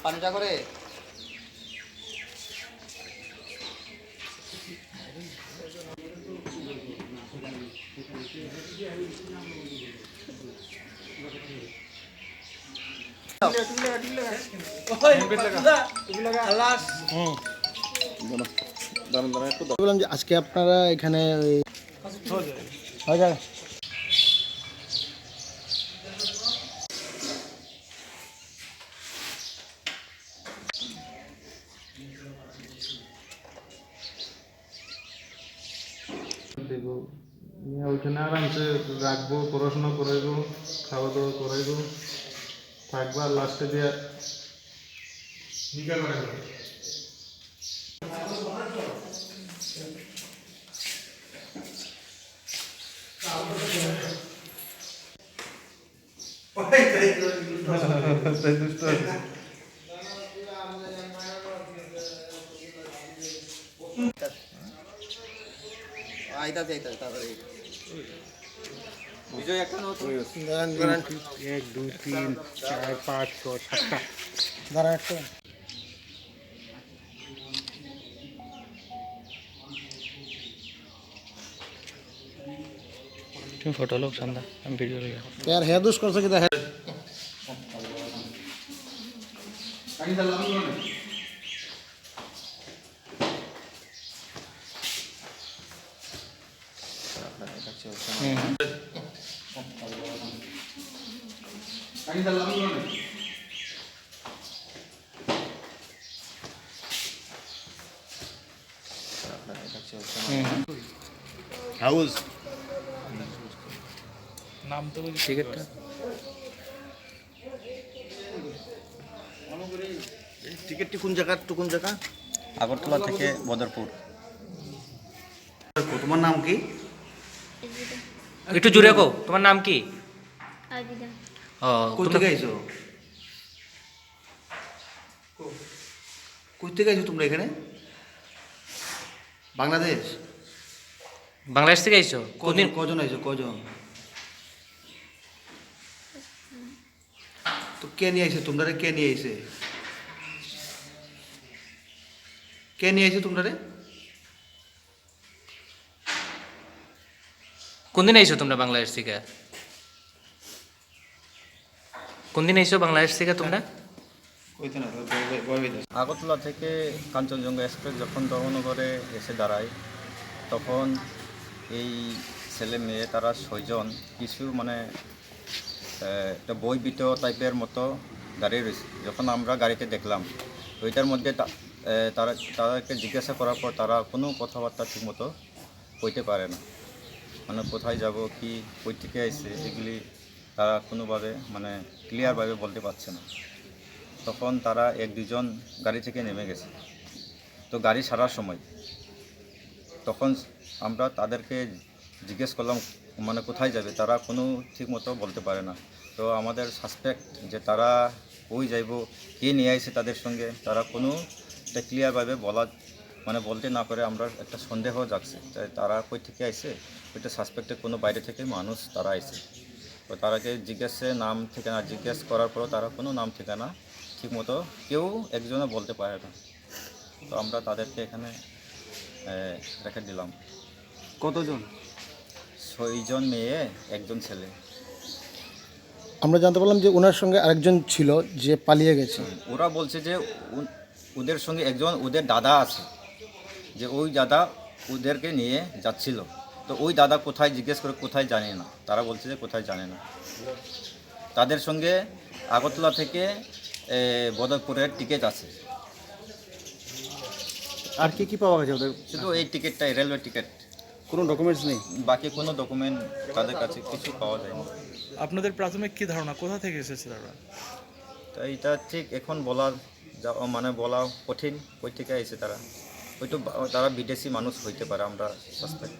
পাঞ্জা করে বললাম যে আজকে আপনারা এখানে হয়ে যায় দেবো নিয়ে ওইখানে আরামসে রাখবো, পড়াশোনা করাইবো, খাওয়া দাওয়া করাইবো, থাকবো আর লাস্টে দিয়ে নিকা করে দেবো। আইতা যাইতা তাড়াতাড়ি বিজয় একটা নতুন 1 2 3 4 5 6 7টা দাঁড়া একটা তুমি ফটো লো সন্ধ্যা আমি ভিডিও লই यार है दोस्त कर सकता है হাউস নাম তো টিকিটটা টিকিটটি কোন জায়গা টু কোন জায়গা? আগরতলা থেকে বদরপুর। তোমার নাম কি? একটু জোরে কও, তোমার নাম কি? আবিদা। ও কই থেকে আইছো? কই থেকে আইছো তোমরা এখানে? বাংলাদেশ? বাংলাদেশ থেকে আইছো? কোনদিন কজন আইছো কজন? তো কে নিয়ে আইছে তোমরা? কে নিয়ে আইছে? কে নিয়ে আইছে তোমরা? কোনদিন আইছো তোমরা বাংলাদেশ থেকে? কোনদিন আইছো বাংলাদেশ থেকে তোমরা? আগরতলা থেকে কাঞ্চনজঙ্ঘা এক্সপ্রেস যখন ধর্মনগরে এসে দাঁড়ায় তখন এই ছেলে মেয়ে তারা 6 জন কিছু মানে একটা বইবিত টাইপের মতো দাঁড়িয়ে রয়েছে। যখন আমরা গাড়িতে দেখলাম ওইটার মধ্যে তাদেরকে জিজ্ঞাসা করার পর তারা কোনো কথাবার্তা ঠিকমতো কইতে পারে না, মানে কোথায় যাব কি কই থেকে আইছে এগুলি তারা কোনোভাবে মানে ক্লিয়ারভাবে বলতে পারছে না। তখন তারা 1-2 জন গাড়ি থেকে নেমে গেছে। তো গাড়ি ছাড়ার সময় তখন আমরা তাদেরকে জিজ্ঞেস করলাম মানে কোথায় যাবে, তারা কোনো ঠিকমতো বলতে পারে না। তো আমাদের সাসপেক্ট যে তারা ওই যাইব কে নিয়ে আইছে তাদের সঙ্গে তারা কোনো একটা ক্লিয়ারভাবে মানে বলতে না পারে আমরা একটা সন্দেহ জাগছে তারা কই থেকে আইছে, ওইটা সাসপেক্টের কোনো বাইরে থেকে মানুষ তারা আইছে। তো তারাকে নাম ঠিকানা জিজ্ঞেস করার পরও তারা কোনো নাম ঠিকানা ঠিকমতো কেউ একজনও বলতে পারে না। তো আমরা তাদেরকে এখানে রেখে দিলাম। কতজন? 6 জন মেয়ে 1 জন ছেলে। আমরা জানতে পারলাম যে ওনার সঙ্গে আরেকজন ছিল যে পালিয়ে গেছে। ওরা বলছে যে ওদের সঙ্গে একজন ওদের দাদা আছে, যে ওই দাদা ওদেরকে নিয়ে যাচ্ছিল। তো ওই দাদা কোথায় জিজ্ঞেস করে কোথায় জানে না, তারা বলছে যে কোথায় জানে না। তাদের সঙ্গে আগরতলা থেকে বদরপুরের টিকিট আছে। আর কি পাওয়া গেছে ওদের? শুধু এই টিকিটটাই, রেলওয়ে টিকিট, কোনো ডকুমেন্টস নেই? বাকি কোনো ডকুমেন্ট তাদের কাছে কিছু পাওয়া যায়নি। আপনাদের প্রাথমিক কি ধারণা কোথা থেকে এসেছে তারা? তো এটা ঠিক এখন মানে বলা কঠিন কই থেকে এসে তারা, হয়তো তারা বিদেশি মানুষ হইতে পারে, আমরা সাসপেক্ট।